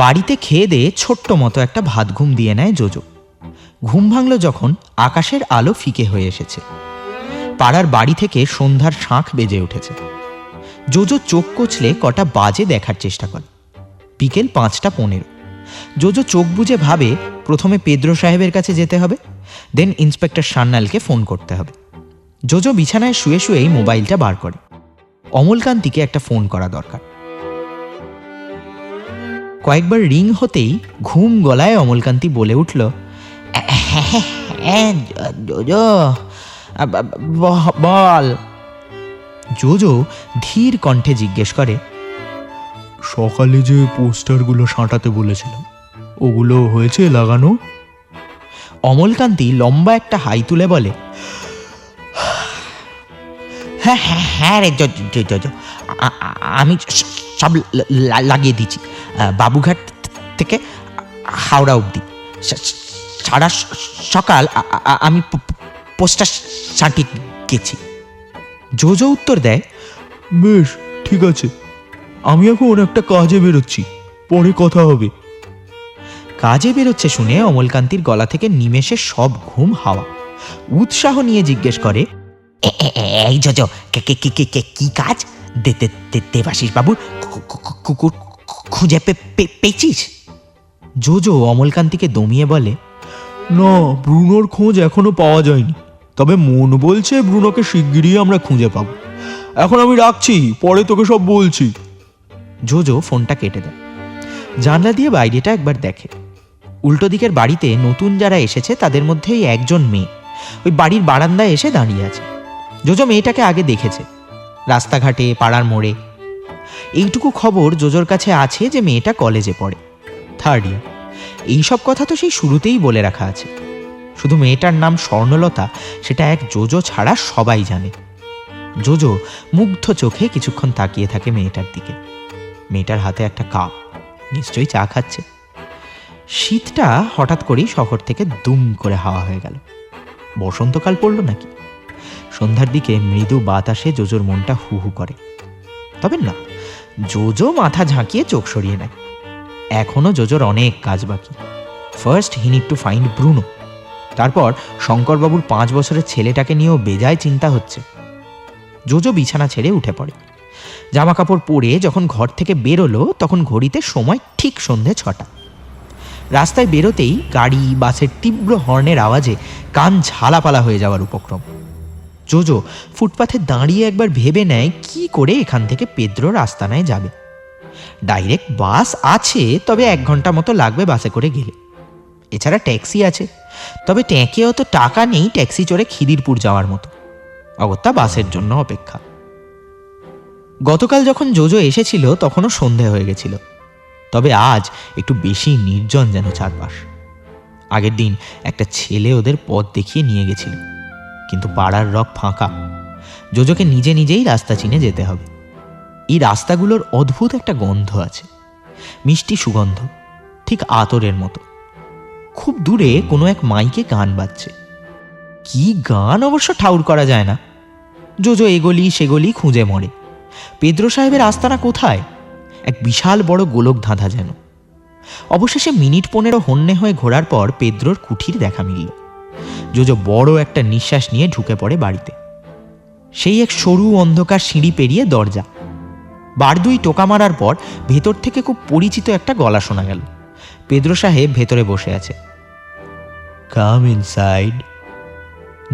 বাড়িতে খেয়ে দিয়ে ছোট্ট মতো একটা ভাত ঘুম দিয়ে নেয় জোজো। ঘুম ভাঙল যখন আকাশের আলো ফিকে হয়ে এসেছে। পাড়ার বাড়ি থেকে সন্ধ্যার শাঁখ বেজে উঠেছে। জোজো চোখ কচলে কটা বাজে দেখার চেষ্টা করে। বিকেল 5:15। জোজো চোখ বুজে ভাবে প্রথমে পেদ্রো সাহেবের কাছে যেতে হবে, দেন ইন্সপেক্টর সান্যালকে ফোন করতে হবে। জোজো বিছানায় শুয়ে শুয়েই মোবাইলটা বার করে। অমলকান্তিকে একটা ফোন করা দরকার। কয়েকবার রিং হতেই ঘুম গলায় অমলকান্তি বলে উঠল, জোজো বল। জোজো ধীর কণ্ঠে জিজ্ঞেস করে, সকালে যে পোস্টারগুলো সাঁটাতে বলেছিলাম ওগুলো হয়েছে লাগানো? অমলকান্তি লম্বা একটা হাই তুলে বলে, হ্যাঁ হ্যাঁ হ্যাঁ রে জোজো, আমি সব লাগিয়ে দিচ্ছি। বাবুঘাট থেকে হাওড়া অবধি সারা সকাল আমি পোস্টার সাঁটিয়ে গেছি। জোজো উত্তর দেয়, বেশ ঠিক আছে, আমি এখন একটা কাজে বেরোচ্ছি, পরে কথা হবে। কাজে বেরোচ্ছে শুনে অমলকান্তির গলা থেকে নিমেষে সব ঘুম হাওয়া। উৎসাহ নিয়ে জিজ্ঞেস করে, এই জোজো কি কাজ? দেবাশিস বাবুর কুকুর খুঁজে পেয়েছিস? জোজো অমলকান্তিকে দমিয়ে বলে, না, ব্রুনোর খোঁজ এখনো পাওয়া যায়নি, তবে মন বলছে ব্রুনোকে শিগগিরই আমরা খুঁজে পাবো। এখন আমি রাখছি, পরে তোকে সব বলছি। জোজো ফোনটা কেটে দেয়। জানলা দিয়ে বাইরেটা একবার দেখে। উল্টো দিকের বাড়িতে নতুন যারা এসেছে তাদের মধ্যেই একজন মেয়ে ওই বাড়ির বারান্দায় এসে দাঁড়িয়ে আছে। জোজো মেয়েটাকে আগে দেখেছে, রাস্তাঘাটে, পাড়ার মোড়ে। এইটুকু খবর জোজোর কাছে আছে যে মেয়েটা কলেজে পড়ে, 3rd ইয়ার। এইসব কথা তো সেই শুরুতেই বলে রাখা আছে। শুধু মেয়েটার নাম স্বর্ণলতা, সেটা এক জোজো ছাড়া সবাই জানে। জোজো মুগ্ধ চোখে কিছুক্ষণ তাকিয়ে থাকে মেয়েটার দিকে। মেয়েটার হাতে একটা কাপ, নিশ্চয়ই চা খাচ্ছে। শীতটা হঠাৎ করেই শহর থেকে দুম করে হাওয়া হয়ে গেল। বসন্তকাল পড়ল নাকি? সন্ধ্যার দিকে মৃদু বাতাসে জোজোর মনটা হু হু করে। তবে না, জোজো মাথা ঝাঁকিয়ে চোখ সরিয়ে নেয়। এখনো জোজোর অনেক কাজ বাকি। First he need to find Bruno. তারপর শঙ্করবাবুর 5 বছরের ছেলেটাকে নিয়েও বেজায় চিন্তা হচ্ছে। জোজো বিছানা ছেড়ে উঠে পড়ে। জামা কাপড় পরে যখন ঘর থেকে বেরোলো তখন ঘড়িতে সময় ঠিক সন্ধে 6টা। রাস্তায় বেরোতেই গাড়ি, বাসের তীব্র হর্নের আওয়াজে কান ঝালাপালা হয়ে যাওয়ার উপক্রম। জোজো ফুটপাথে দাঁড়িয়ে একবার ভেবে নেয় কি করে এখান থেকে পেদ্রোর আস্তানায় যাবে। ডাইরেক্ট বাস আছে, তবে 1 ঘন্টা মতো লাগবে বাসে করে গেলে। এছাড়া ট্যাক্সি আছে, তবে ট্যাঁকে অত টাকা নেই ট্যাক্সি চড়ে খিদিরপুর যাওয়ার মতো। অগত্যা বাসের জন্য অপেক্ষা। গতকাল যখন জোজো এসেছিল তখনও সন্ধে হয়ে গেছিল, তবে আজ একটু বেশি নির্জন যেন চারপাশ। আগের দিন একটা ছেলে ওদের পথ দেখিয়ে নিয়ে গেছিল, কিন্তু পাড়ার রক ফাঁকা। জোজোকে নিজে নিজেই রাস্তা চিনে যেতে হবে। এই রাস্তাগুলোর অদ্ভুত একটা গন্ধ আছে, মিষ্টি সুগন্ধ, ঠিক আতরের মতো। খুব দূরে কোনো এক মাইকে গান বাজছে। কি গান অবশ্য ঠাউর করা যায় না। জোজো এগলি সেগলি খুঁজে মরে। পেদ্রো সাহেবের আস্তানা কোথায়? এক বিশাল বড় গোলক ধাঁধা যেন। অবশেষে মিনিট 15 হন্যে হয়ে ঘোরার পর পেদ্রোর কুঠির দেখা মিলল। জোজো বড় একটা নিঃশ্বাস নিয়ে ঢুকে পড়ে বাড়িতে। সেই এক সরু অন্ধকার সিঁড়ি পেরিয়ে দরজা। বার 2 টোকা মারার পর ভেতর থেকে খুব পরিচিত একটা গলা শোনা গেল। পেদ্রো সাহেব ভেতরে বসে আছে। কাম ইনসাইড।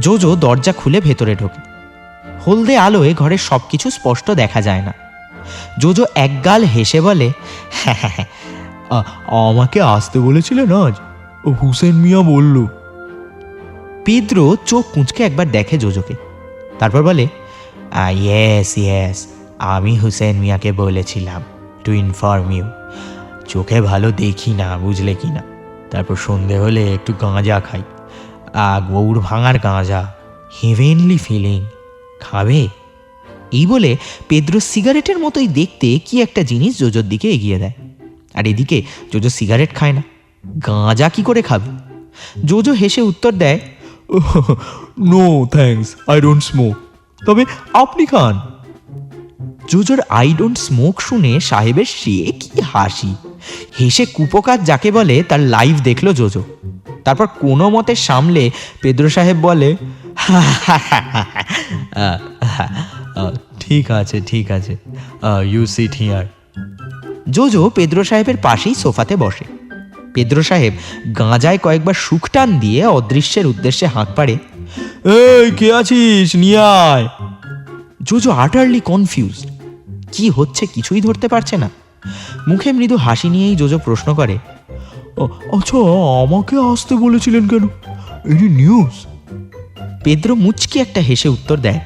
জোজো দরজা খুলে ভেতরে ঢোকে। হলদে আলোয় ঘরের সবকিছু স্পষ্ট দেখা যায় না। জোজো একগাল হেসে বলে, হ্যাঁ হ্যাঁ হ্যাঁ, আমাকে আসতে বলেছিলেন আজ? হুসেন মিয়া বলল। পেদ্রো চোখ কুঁচকে একবার দেখে জোজোকে, তারপর বলে, ইয়েস ইয়েস, আমি হুসেন মিয়াকে বলেছিলাম টু ইনফর্ম ইউ। চোখে ভালো দেখি না, বুঝলে কি না। তারপর সন্ধে হলে একটু গাঁজা খাই, গৌড় ভাঙার গাঁজা, হেভেনলি ফিলিং। খাবে? এই বলে পেদ্রো সিগারেটের মতোই দেখতে কি একটা জিনিস জোজোর দিকে এগিয়ে দেয়। আর এদিকে জোজো সিগারেট খায় না, গাঁজা কি করে খাবে? জোজো হেসে উত্তর দেয়, no thanks, I don't smoke. তবে আপনি খান। জোজোর আই ডোন্ট স্মোক শুনে সাহেবের সে কি হাসি। হেসে কুপোকাত যাকে বলে তার লাইভ দেখলো জোজো। তারপর কোনো মতে সামলে পেদ্রো সাহেব বলে, ঠিক আছে ঠিক আছে, you sit here. Jojo Pedro সাহেবের পাশেই সোফাতে বসে। পেদ্রো সাহেব গাঁজায় কয়েকবার সুখ টান দিয়ে অদৃশ্যের উদ্দেশ্যে হাঁক পাড়ে, এই কে আছিস, নিয়ে আয়। জোজো আটারলি কনফিউজড, কি হচ্ছে কিছুই ধরতে পারছে না। মুখে মৃদু হাসি নিয়েই জোজো প্রশ্ন করে, আচ্ছা আমাকে আসতে বলেছিলেন কেন, এটি নিউজ? পেদ্রো মুচকি একটা হেসে উত্তর দেয়,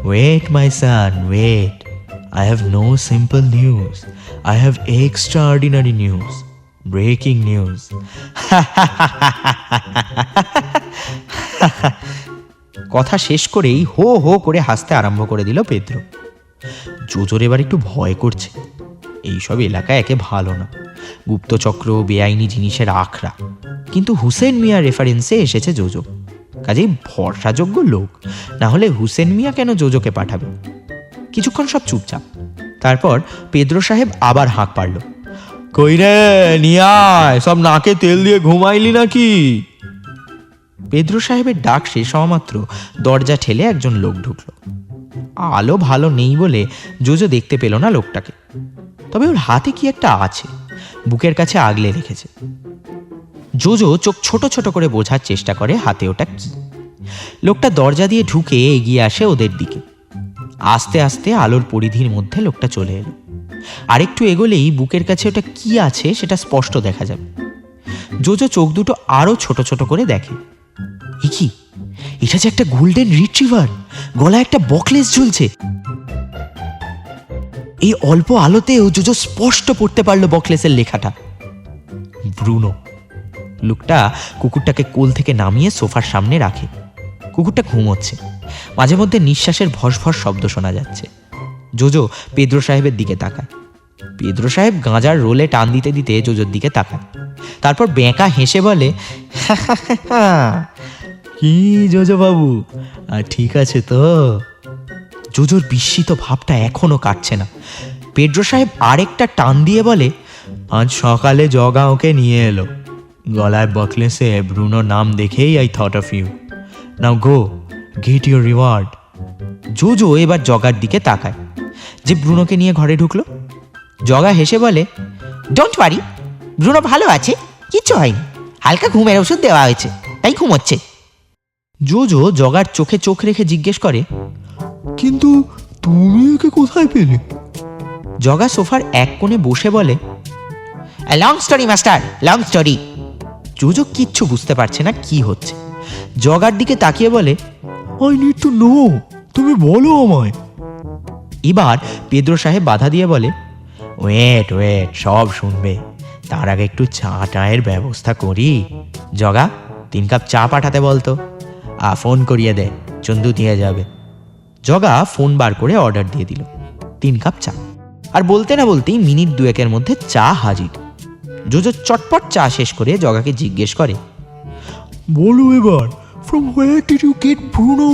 wait my son wait, I have no simple news, I have extraordinary news, breaking news. কথা শেষ করেই হো হো করে হাসতে আরম্ভ করে দিল পেদ্রো। জোজোর এবার একটু ভয় করছে। এইসব এলাকা একে ভালো না, গুপ্তচক্র, বেআইনি জিনিসের আখড়া। কিন্তু হুসেন মিয়া রেফারেন্সে এসেছে জোজো, কাজেই ভরসাযোগ্য লোক, না হলে হুসেন মিয়া কেন জোজোকে পাঠাবে? কিছুক্ষণ সব চুপচাপ। তারপর পেদ্রো সাহেব আবার হাঁক পারল, কই রে, নিয়ে আয়, সব নাকে তেল দিয়ে ঘুমাইলি নাকি? পেদ্রো সাহেবের ডাক শেষ হওয়া মাত্র দরজা ঠেলে একজন লোক ঢুকল। আলো ভালো নেই বলে জোজো দেখতে পেল না লোকটাকে, তবে ওর হাতে কি একটা আছে, বুকের কাছে আগলে রেখেছে। জোজো চোখ ছোট ছোট করে বোঝার চেষ্টা করে হাতে ওটা কি। লোকটা দরজা দিয়ে ঢুকে এগিয়ে আসে ওদের দিকে। আস্তে আস্তে আলোর পরিধির মধ্যে লোকটা চলে এলো। আরেকটু এগোলেই বুকের কাছে ওটা কি আছে সেটা স্পষ্ট দেখা যাবে। জোজো চোখ দুটো আরো ছোট ছোট করে দেখে, কি এটা যে একটা গোল্ডেন রিট্রিভার, গলায় একটা বকলেস ঝুলছে। এই অল্প আলোতেও জোজো স্পষ্ট পড়তে পারলো বকলেসের লেখাটা, ব্রুনো। লোকটা কুকুরটাকে কোল থেকে নামিয়ে সোফার সামনে রাখে। কুকুরটা ঘুমোচ্ছে, মাঝে মধ্যে নিঃশ্বাসের ভস ভস শব্দ শোনা যাচ্ছে। জোজো পেদ্রো সাহেবের দিকে তাকায়। পেদ্রো সাহেব গাঁজার রোলে টান দিতে দিতে জোজোর দিকে তাকায়। তারপর বেঁকা হেসে বলে, কি জোজো বাবু, ঠিক আছে তো? জোজোর বিস্মিত ভাবটা এখনো কাটছে না। পেদ্রো সাহেব আরেকটা টান দিয়ে বলে, আজ সকালে জগা ওকে নিয়ে এলো, গলায় বকলেসে ব্রুনোর নাম দেখেই I thought of you, now go get your reward. Jojo এবার জগার দিকে তাকায়, যে ব্রুনোকে নিয়ে ঘরে ঢুকলো। জগা হেসে বলে, ডোন্ট ওয়ারি, ব্রুনো ভালো আছে, কিচ্ছু হয়নি, হালকা ঘুমের ওষুধ দেওয়া হয়েছে, তাই ঘুমোচ্ছে। জোজো জগার চোখে চোখ রেখে জিজ্ঞেস করে, কিন্তু তুমি একে কোথায় পেলে? জগা সোফার এক কোণে বসে বলে, long story master, long story. JoJo কিচ্ছু বুঝতে পারছে না কি হচ্ছে। জগার দিকে তাকিয়ে বলে, আই নিড টু নো, তুমি বলো আমায়। এবার পেদ্রো সাহেব বাধা দিয়ে বলে, ওয়েট ওয়েট, সব শুনবে, তার আগে একটু চা টায়ের ব্যবস্থা করি। জগা 3 কাপ চা পাঠাতে বলতো, ফোন করিয়ে দে, চন্দু দিয়ে যাবে। জগা ফোন বার করে অর্ডার দিয়ে দিল 3 কাপ চা। আর বলতে না বলতেই মিনিট 2-1 মধ্যে চা হাজির। জোজো চটপট চা শেষ করে জগাকে জিজ্ঞেস করে, বলো এবার, from where did you get Bruno?